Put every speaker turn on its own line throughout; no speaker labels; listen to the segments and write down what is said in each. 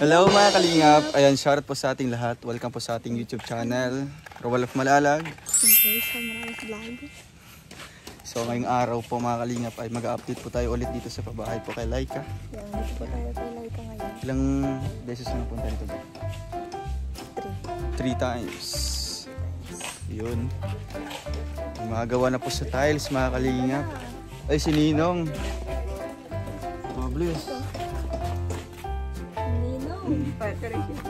Hello mga kalingap. Ayan, shoutout po sa ating lahat. Welcome po sa ating YouTube channel, Roel of Malalag. So ngayong araw po mga kalingap ay mag-update po tayo ulit dito sa pabahay po kay Laika.
Yan, dito po tayo kay Laika ngayon.
Ilang beses na napunta dito? 3 times. Yun. Magawa na po sa tiles mga kalingap. Ay, si Ninong. Bless.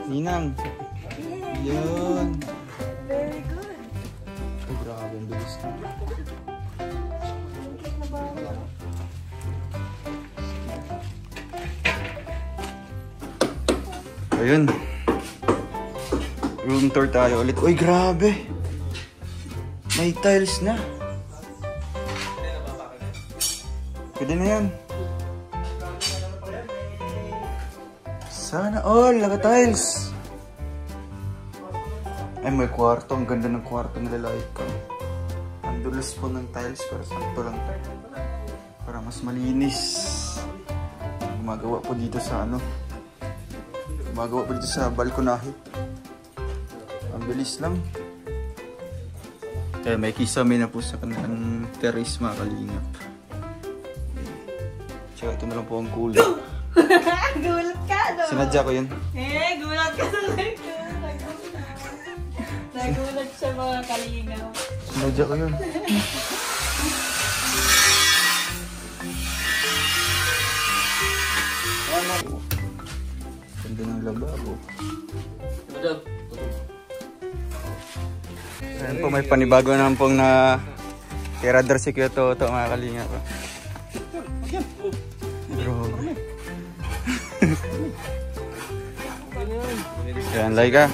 Ninang. Yun.
Very good.
Ay, grabe ang bilis na. Ayun. Room tour tayo ulit. Uy, grabe. May tiles na. Pwede na yan. Sana all, naka-tiles. Ay, may kwarto. Ang ganda ng kwarto ng Laika. Ang dulas po ng tiles para sakto lang. Para mas malinis. Gumagawa po dito sa ano. Gumagawa po dito sa balkonahe. Ang bilis lang. Eh, may kisame na po sa kanilang terrace mga kalingap. Tsaka ito na lang po ang kulay.
Gulat ka, no?
Sinadya ko yun.
Gulat ka sa Laika. Nagulat siya mga kalinaw.
Sinadya ko yun. Ganda ng lababo. Ayan po, may panibago naman pong na tirador si Kuya Toto mga kalingap. Ayan, Laika,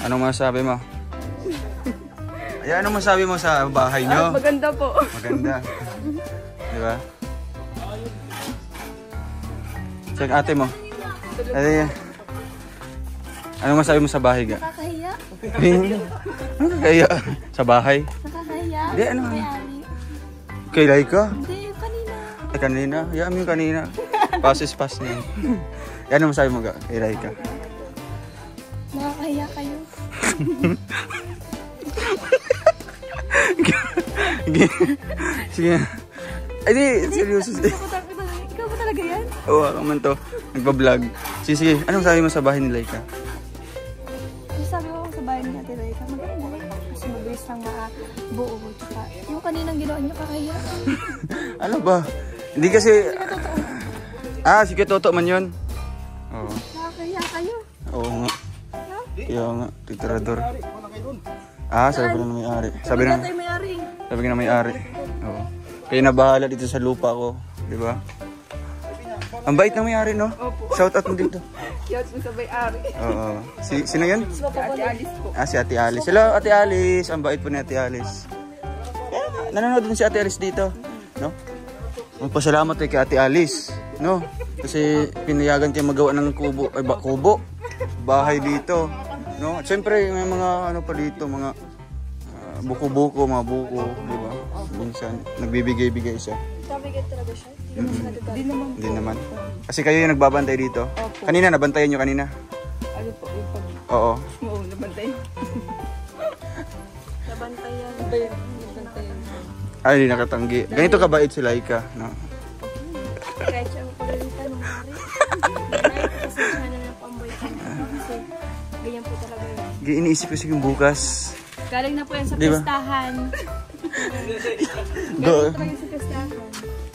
anong masabi mo? Ayan, anong masabi mo sa bahay nyo?
Maganda po.
Maganda. Diba? Check ate mo. Ayan. Anong masabi mo sa bahay ga?
Nakakahiya.
Ano kaya? Sa bahay?
Nakakahiya.
Hindi, ano?
Kay Ali.
Kay Laika?
Hindi, kanina.
Ay, kanina? Hayaan mo yung kanina. Pass is pass na yun. Ano masabi mo ga? Kay Laika?
Nakakahiya kayo.
Sige. Ay, di. Seryoso.
Ikaw ba talaga yan?
Oo, ako man to. Nagpa-vlog. Sige. Anong sabi mo sa bahay ni Laika?
Sabi ko sa bahay ni Ate Laika, maganda. Kasi mabilis lang buo. Tsaka yung kaninang ginawa niyo kakahiya.
Ano ba? Hindi kasi... sige, totoo man yun. Oo.
Nakakahiya kayo.
Oo nga. Kaya nga, titirador. Sabi ko na may-ari. Sabi na
may-ari.
Sabi ko na may-ari. Oo. Kayo na bahala dito sa lupa ko. Di ba? Ang bait ng may-ari, no?
Opo.
Shout out mo dito.
Shout mo sa may-ari.
Oo. Sino yan?
Ate Alice po.
Si Ate Alice. Hello, Ate Alice. Ang bait po ni Ate Alice. Nanonood din si Ate Alice dito. No? Magpasalamat kay Ate Alice. No? Kasi pinayagan kayo magawa ng kubo. Ay, kubo? Bahay dito. No? At syempre, may mga ano pa dito, mga buko-buko, mga buko, di ba? Minsan, nagbibigay-bigay siya.
Nabigay talaga siya.
Hindi naman. Kasi kayo yung nagbabantay dito.
Opo.
Kanina, nabantayan nyo kanina?
Ano po?
Oo.
Oo, nabantayan. Nabantayan. Nabantayan.
Ay, hindi nakatanggi. Ganito kabait si Laika. No?
Kahit siya ang pagalitan ng mari. Kasi siya na lang pamboy ka. Kasi ganyan po talaga yun.
Iniisip ko siguro bukas.
Galing na po yan sa
Diba?
pestahan. Galing
Do.
talaga sa pestahan.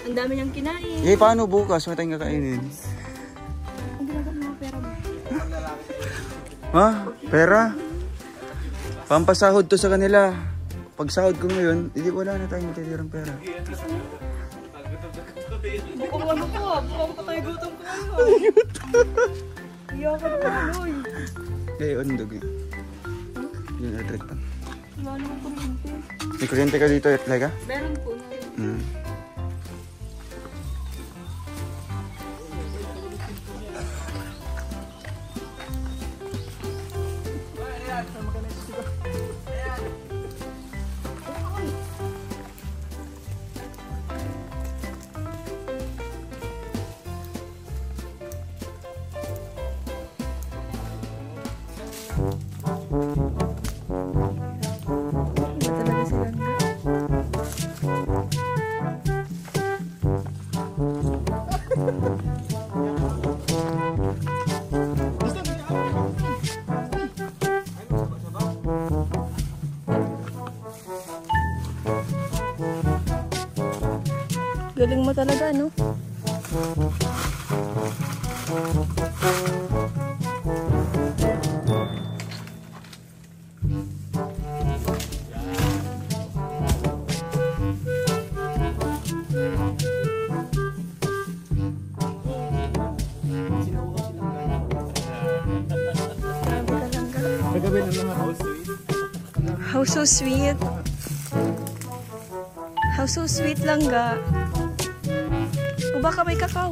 Ang dami niyang kinain.
Paano bukas? May tayong kakainin.
Ang ginagawa ng mga pera mo.
Ha? Pera? Pampasahod to sa kanila. Pag sahod ko ngayon, hindi wala na tayong matitirang pera.
Bukong ano po? Bukong patay gutom ko ngayon. Iyakan mo aloy.
Undog eh. Yun, adret pa.
Wala naman kuryente.
May kuryente ka dito, Laika?
Meron po na rin. talaga si Langga. Galing mo talaga, no? How so sweet. How so sweet, Langga. O baka may kakao.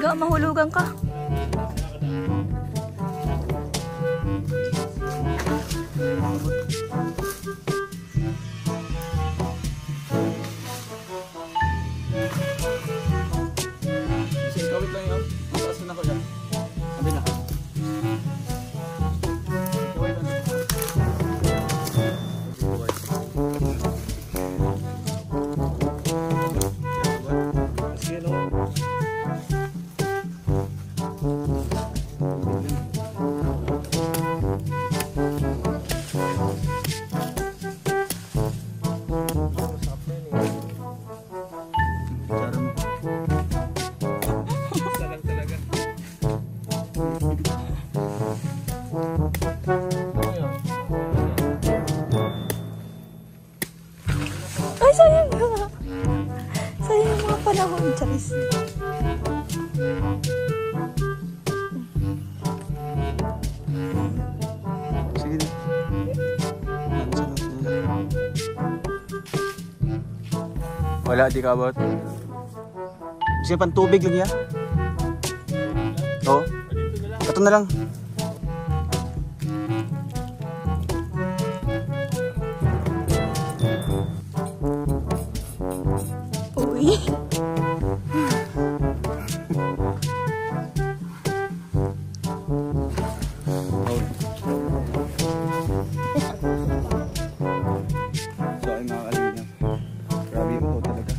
Ga, mahulugan ka.
Kawit lang yun. Mataas na ako dyan. Sabi na. Kawit lang.
Ay, sayang nga. Sayang yung mga panahon, Charis.
Sige na. Wala, di ka abot. Gusto niya pang tubig lang ya? Oo. Kato na lang.
Uy.
So ay mga kalingap, grabe yung talaga.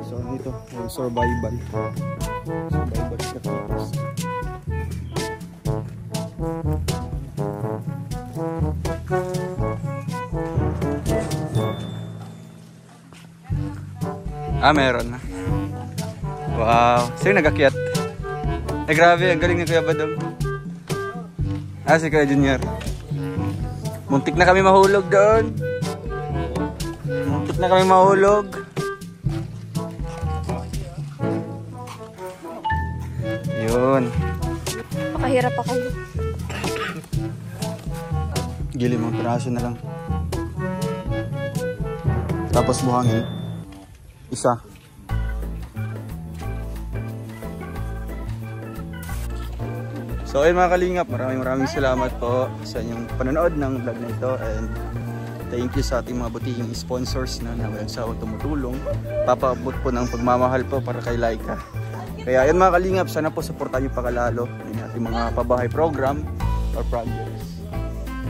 So ito, yung survival techniques. Meron na. Wow, sino nag-akyat? Grabe, ang galing ni Kuya Badong. Si Kuya Junior. Muntik na kami mahulog doon. Muntik na kami mahulog. Yun.
Pakahirap pa kayo.
Gili mong piraso na lang. Tapos buhangin. Isa. So ayun mga kalingap, maraming salamat po sa inyong panonood ng vlog na ito, and thank you sa ating mga butihing sponsors na walang sawang tumutulong. Papaabot po ng pagmamahal po para kay Laika. Kaya ayun mga kalingap, sana po supportan niyo pa kalalo yung ating mga pabahay program or projects.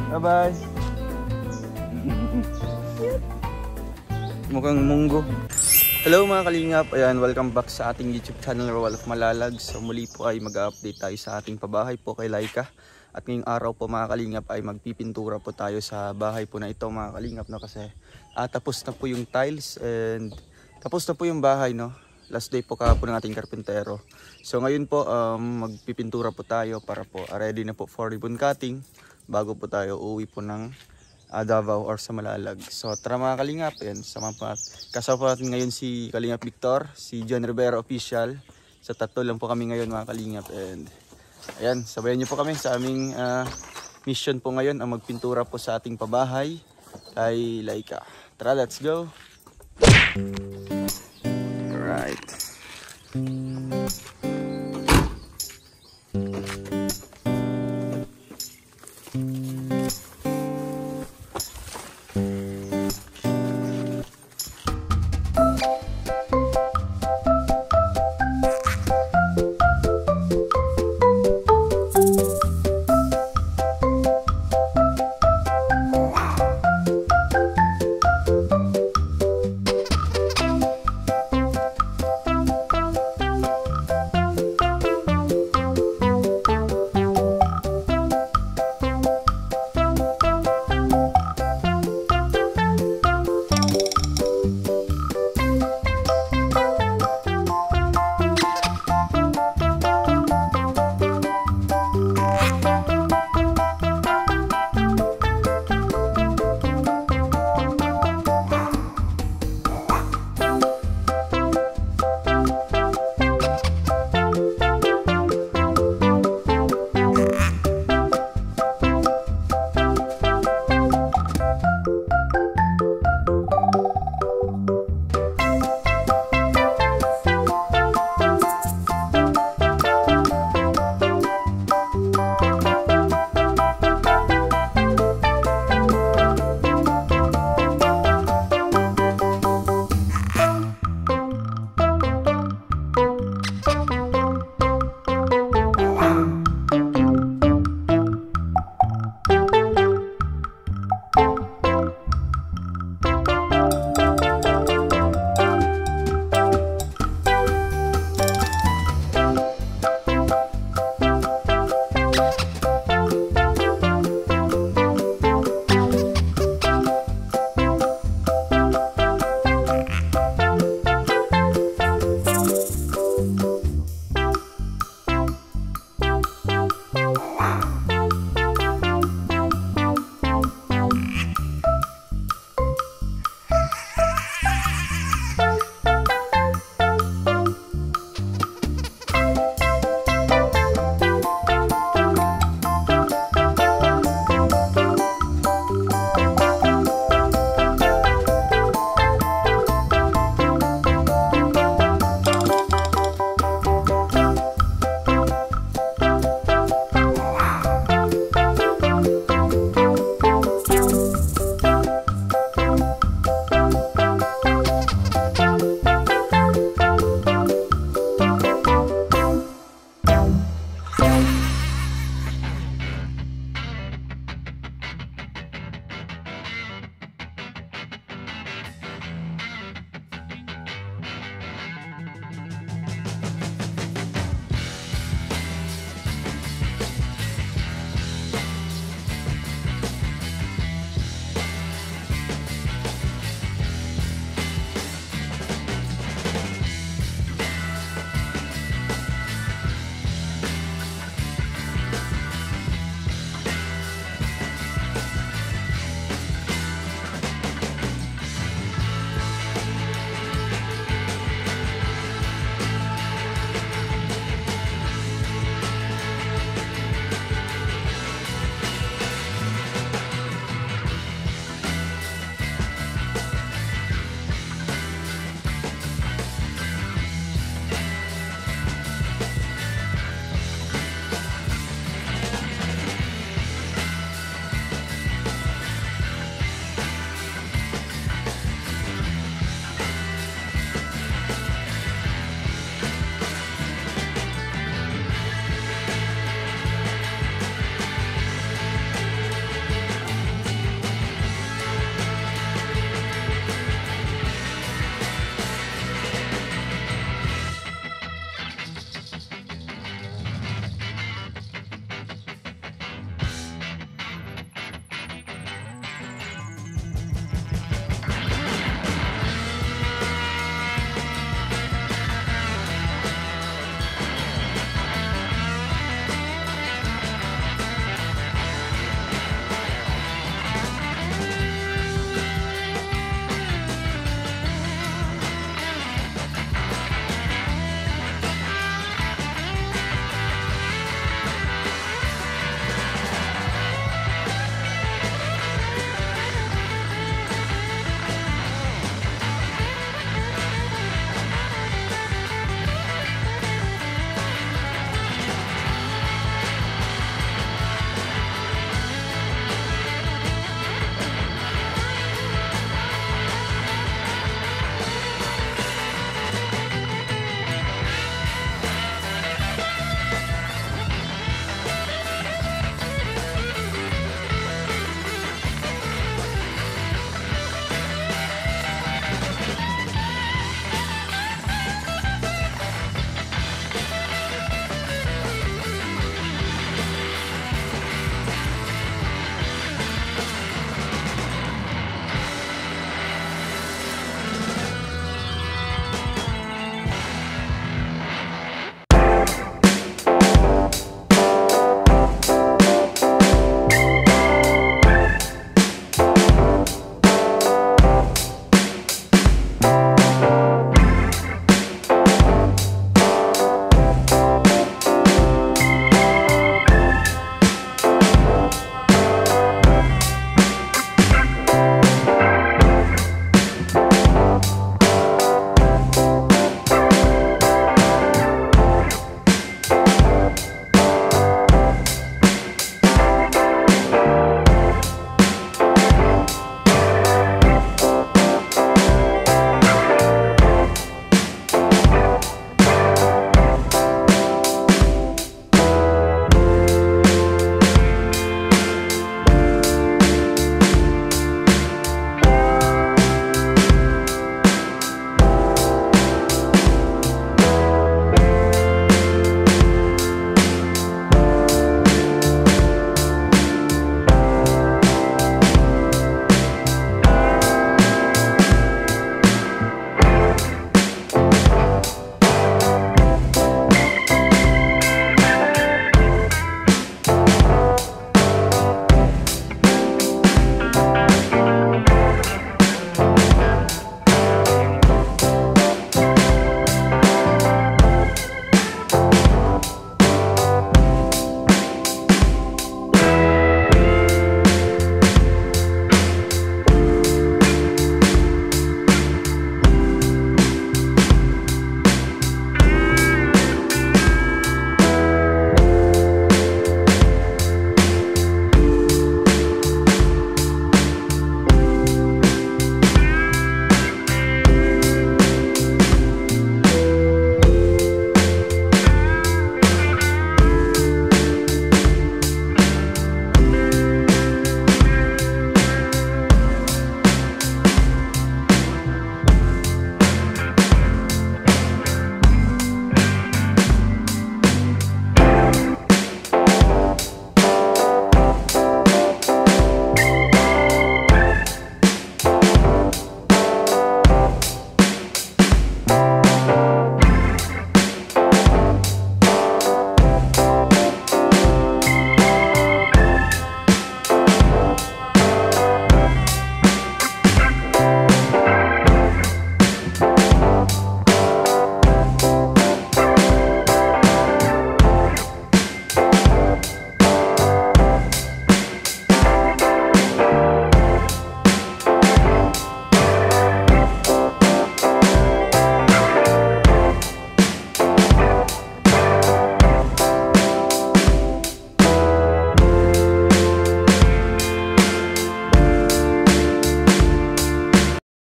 Bye bye! Mukhang munggo. Hello mga kalingap, ayan, welcome back sa ating YouTube channel, Roel of Malalag. So muli po ay mag-update tayo sa ating pabahay po kay Laika. At ngayong araw po mga kalingap ay magpipintura po tayo sa bahay po na ito mga kalingap, no? Kasi tapos na po yung tiles and tapos na po yung bahay, no? Last day po kahapon ng ating karpentero. So ngayon po magpipintura po tayo para po ready na po for ribbon cutting bago po tayo uuwi po ng Davao or sa Malalag. So tara mga kalingap, ayan, kasama po natin ngayon si Kalingap Victor, si John Rivera Official. Sa tatlo lang po kami ngayon mga kalingap. And ayan, sabayan niyo po kami sa aming mission po ngayon, ang magpintura po sa ating pabahay kay Laika. Tara, let's go! Alright.